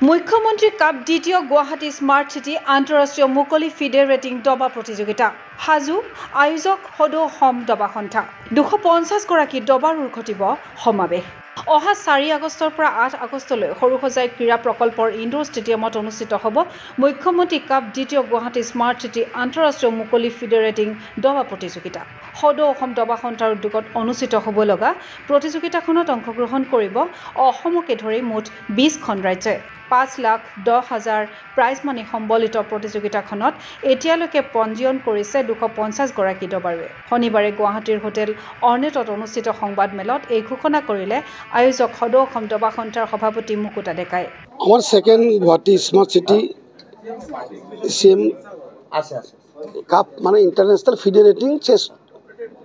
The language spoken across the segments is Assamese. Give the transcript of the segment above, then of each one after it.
মুখ্যমন্ত্ৰী কাপ দ্বিতীয় গুৱাহাটী স্মাৰ্ট চিটি আন্তঃৰাষ্ট্ৰীয় মুকলি ফিডে ৰেটিং দবা প্ৰতিযোগিতা হাজু আয়োজক সদৌ অসম দবা সন্থা 250 গৰাকী দবাৰুৰ ঘটিব সমাৱেশ অহা 4 আগষ্টৰ পৰা 8 আগষ্টলৈ সৰুসজাই ক্ৰীড়া প্ৰকল্পৰ ইনডোৰ ষ্টেডিয়ামত অনুষ্ঠিত হ'ব মুখ্যমন্ত্ৰী কাপ দ্বিতীয় গুৱাহাটী স্মাৰ্ট চিটি আন্তঃৰাষ্ট্ৰীয় মুকলি ফিডে ৰেটিং দবা প্ৰতিযোগিতা সদৌ অসম দবা সন্থাৰ উদ্যোগত অনুষ্ঠিত হ'ব লগা প্ৰতিযোগিতাখনত অংশগ্ৰহণ কৰিব অসমকে ধৰি মুঠ 20খন ৰাজ্যই 5,10,000 প্ৰাইজ মানি সম্বলিত প্ৰতিযোগিতাখনত এতিয়ালৈকে পঞ্জীয়ন কৰিছে 250 গৰাকী দবাৰুৱে শনিবাৰে গুৱাহাটীৰ হোটেল অৰ্নেটত অনুষ্ঠিত সংবাদমেলত এই ঘোষণা কৰিলে আয়োজক সদৌ অসম দবা সন্থাৰ সভাপতি মুকুতা ডেকাই আমাৰ সেকেন্ড গুৱাহাটী স্মাৰ্ট সিটি সিএম কাপ মানে ইন্টাৰনেশনাল ফিডে ৰেটিং চেছ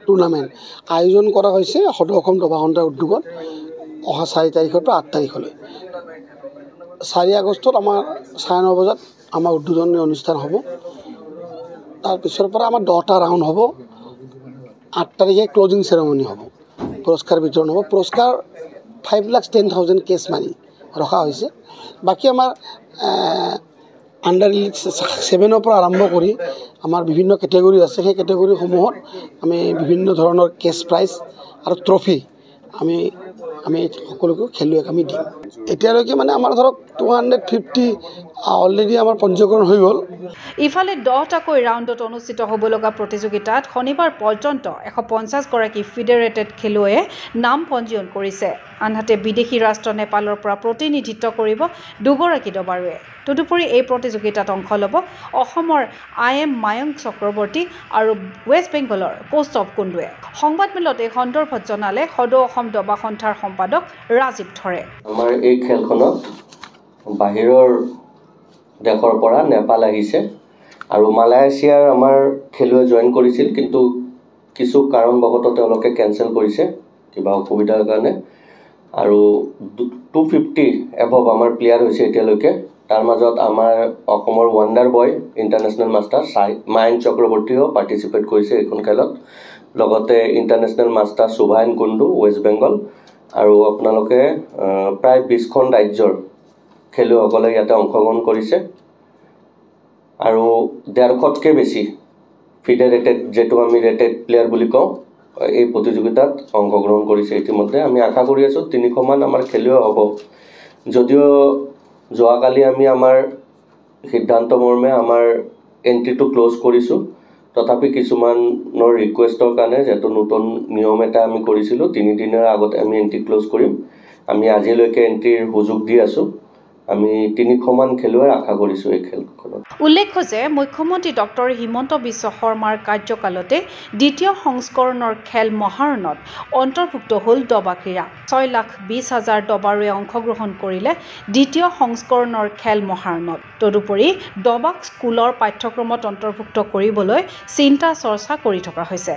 টুৰ্নামেণ্ট আয়োজন কৰা হৈছে সদৌ অসম দবা সন্থাৰ উদ্যোগত অহা 4 তাৰিখৰ পৰা 8 তাৰিখলৈ 4 আগষ্টত আমাৰ 9:30 বজাত আমাৰ উদ্বোধনী অনুষ্ঠান হ'ব তাৰ পিছৰ পৰা আমাৰ 10টা ৰাউণ্ড হ'ব 8 তাৰিখে ক্লোজিং চেৰেমনি হ'ব পুৰস্কাৰ বিতৰণ হ'ব পুৰস্কাৰ 5,10,000 কেছ মানি ৰখা হৈছে বাকি আমাৰ আন্ডাৰ 7 পৰা আৰম্ভ কৰি আমাৰ বিভিন্ন কেটেগৰী আছে সেই কেটেগৰীসমূহত আমি বিভিন্ন ধৰণৰ কেছ প্ৰাইজ আৰু ট্ৰফি আমি সকলোকে খেলুৱৈক আমি দিম এতিয়ালৈকে মানে আমাৰ ধৰক 250 অলৰেডি আমাৰ পঞ্জীকৰণ হৈ গ'ল ইফালে 10টাকৈ ৰাউণ্ডত অনুষ্ঠিত হ'ব লগা প্ৰতিযোগিতাত শনিবাৰ পৰ্যন্ত 150 গৰাকী ফিডেৰেটেড খেলুৱৈয়ে নাম পঞ্জীয়ন কৰিছে আনহাতে বিদেশী ৰাষ্ট্ৰ নেপালৰ পৰা প্ৰতিনিধিত্ব কৰিব 2 গৰাকী দবাৰুৱে তদুপৰি এই প্ৰতিযোগিতাত অংশ ল'ব অসমৰ IM মায়ংক চক্ৰৱৰ্তী আৰু ৱেষ্ট বেংগলৰ কৌস্তভ কুণ্ডুৱে সংবাদমেলত এই সন্দৰ্ভত জনালে সদৌ অসম দবা সন্থাৰ সম্পাদক ৰাজীৱ ধৰে আমাৰ এই খেলখনত বাহিৰৰ দেশৰ পৰা নেপাল আহিছে আৰু মালয়েছিয়াৰ আমাৰ খেলুৱৈ জয়েন কৰিছিল কিন্তু কিছু কাৰণবশতঃ তেওঁলোকে কেনসেল কৰিছে কিবা অসুবিধাৰ কাৰণে আৰু 250 এভব আমাৰ প্লেয়াৰ হৈছে এতিয়ালৈকে তাৰ মাজত আমাৰ অসমৰ ওয়ান্ডাৰ বয় ইন্টাৰনেশনাল মাষ্টাৰ মায়ংক চক্ৰৱৰ্তীও পাৰ্টিসিপেট কৰিছে এখন খেলত লগতে ইন্টাৰনেশনাল মাষ্টাৰ সুভায়ন কুণ্ডু ৱেষ্ট বেংগল আৰু আপোনালোকে প্ৰায় 20খন ৰাজ্যৰ খেলুৱৈসকলে ইয়াতে অংশগ্ৰহণ কৰিছে আৰু 150তকৈ বেছি ফিডেৰেটেড যেটো আমি ৰেটেড প্লেয়াৰ বুলি কওঁ এই প্ৰতিযোগিতাত অংশগ্ৰহণ কৰিছে ইতিমধ্যে আমি আশা কৰি আছো 300 মান আমাৰ খেলুৱৈ হ'ব যদিও যোৱাকালি আমি আমাৰ সিদ্ধান্ত মৰ্মে আমাৰ এন্ট্ৰিটো ক্লোজ কৰিছো তথাপি কিছুমানৰ ৰিকুৱেষ্টৰ কাৰণে যেটো নতুন নিয়ম এটা আমি কৰিছিলো 3 দিনৰ আগতে আমি এন্ট্ৰি ক্লোজ কৰিম আমি আজিলৈকে এন্ট্ৰিৰ সুযোগ দি আছো আমি 300 মান খেলুৱৈ আশা কৰিছো এই খেলখনত উল্লেখ্য যে মুখ্যমন্ত্ৰী ডক্টৰ হিমন্ত বিশ্ব শৰ্মাৰ কাৰ্যকালতে দ্বিতীয় সংস্কৰণৰ খেল মহাৰণত অন্তৰ্ভুক্ত হ'ল দবা ক্ৰীড়া 6,20,000 দবাৰুৱে অংশগ্ৰহণ কৰিলে দ্বিতীয় সংস্কৰণৰ খেল মহাৰণত তদুপৰি দবাক স্কুলৰ পাঠ্যক্ৰমত অন্তৰ্ভুক্ত কৰিবলৈ চিন্তা চৰ্চা কৰি থকা হৈছে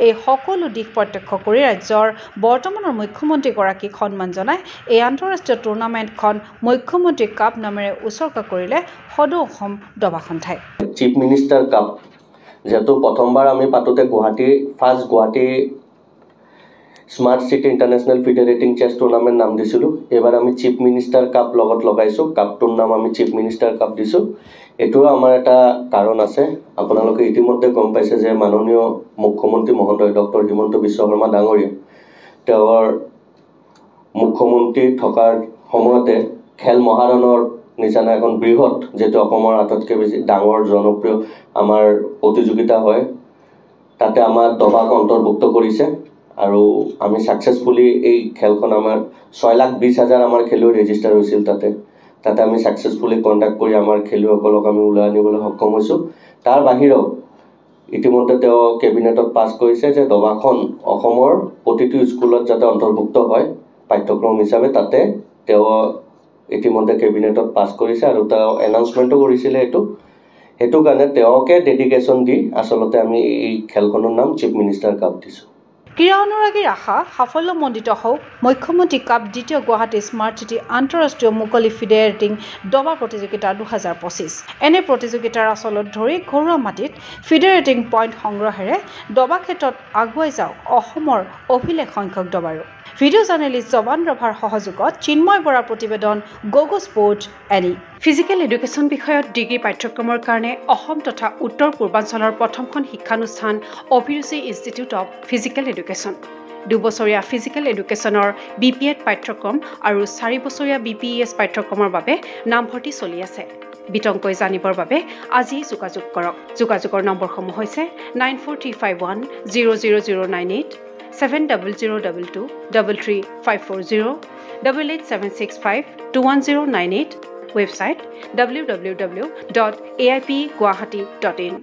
এই সকলো দিশ প্ৰত্যক্ষ কৰি ৰাজ্যৰ বৰ্তমানৰ মুখ্যমন্ত্ৰীগৰাকীক সন্মান জনাই এই আন্তঃৰাষ্ট্ৰীয় টুৰ্নামেণ্টখন মুখ্যমন্ত্ৰী কাপ নামেৰে উৎসৰ্গা কৰিলে সদৌ অসম দবা সন্থাই চিফ মিনিষ্টাৰ কাপ যেটো প্ৰথমবাৰ আমি পাতোতে ফাৰ্ষ্ট গুৱাহাটী স্মাৰ্ট সিটি ইন্টাৰনেশনাল ফিডে ৰেটিং চেছ টুৰ্নামেণ্ট নাম দিছিলো এবাৰ আমি চিফ মিনিষ্টাৰ কাপ লগত লগাইছো কাপটোৰ নাম আমি চিফ মিনিষ্টাৰ কাপ দিছো এটোও আমাৰ এটা কাৰণ আছে আপোনালোকে ইতিমধ্যে গম পাইছে যে মাননীয় মুখ্যমন্ত্ৰী মহোদয় ডক্টৰ হিমন্ত বিশ্ব শৰ্মা ডাঙৰীয়া তেওঁৰ মুখ্যমন্ত্ৰী থকাৰ সময়তে খেল মহাৰণৰ নিচানা এখন বৃহৎ যেটো অসমৰ আটাইতকৈ বেছি ডাঙৰ জনপ্ৰিয় আমাৰ প্ৰতিযোগিতা হয় তাতে আমাৰ দবাক অন্তৰ্ভুক্ত কৰিছে আৰু আমি সাকসেসফুলি এই খেলখন আমাৰ 6,20,000 আমাৰ খেলুৱৈ ৰেজিষ্টাৰ হৈছিল তাতে আমি সাকসেসফুলি কন্ডাক্ট কৰি আমাৰ খেলুৱৈসকলক আমি উলাই আনিবলৈ সক্ষম হৈছো তাৰ বাহিৰেও ইতিমধ্যে তেওঁ কেবিনেটত পাছ কৰিছে যে দবাখন অসমৰ প্ৰতিটো স্কুলত যাতে অন্তৰ্ভুক্ত হয় পাঠ্যক্ৰম হিচাপে তাতে তেওঁ ইতিমধ্যে কেবিনেটত পাছ কৰিছে আৰু তেওঁ এনাউন্সমেন্টও কৰিছিলে হেতু কাৰণে তেওঁকে ডেডিকেশন দি আসলতে আমি এই খেলখনৰ নাম চিফ মিনিষ্টাৰ কাপ দিছো ক্ৰীড়া অনুৰাগীৰ আশা সাফল্যমণ্ডিত হওক মুখ্যমন্ত্ৰী কাপ দ্বিতীয় গুৱাহাটী স্মাৰ্ট চিটি আন্তঃৰাষ্ট্ৰীয় মুকলি ফিডে ৰেটিং দবা প্ৰতিযোগিতা 2025 এনে প্ৰতিযোগিতাৰ আচলত ধৰি ঘৰুৱা মাটিত ফিডে ৰেটিং পইণ্ট সংগ্ৰহেৰে দবা ক্ষেত্ৰত আগুৱাই যাওক অসমৰ অভিলেখ সংখ্যক দবাৰু ভিডিঅ' জাৰ্নেলিষ্ট জৱান ৰভাৰ সহযোগত চিন্ময় বৰাৰ প্ৰতিবেদন Gogo sports any physical education বিষয়ত ডিগ্ৰী পাঠ্যক্ৰমৰ কাৰণে অসম তথা উত্তৰ পূৰ্বাঞ্চলৰ প্ৰথমখন শিক্ষানুষ্ঠান অভিৰুচি ইনষ্টিটিউট অৱ ফিজিকেল এডুকেশ্যন 2 বছৰীয়া ফিজিকেল এডুকেশ্যনৰ BPEd পাঠ্যক্ৰম আৰু 4 বছৰীয়া BPES পাঠ্যক্ৰমৰ বাবে নামভৰ্তি চলি আছে বিতংকৈ জানিবৰ বাবে আজি যোগাযোগ কৰক যোগাযোগৰ নম্বৰসমূহ হৈছে 9435100098 7002233540 88765210098 website www.aipguwahati.in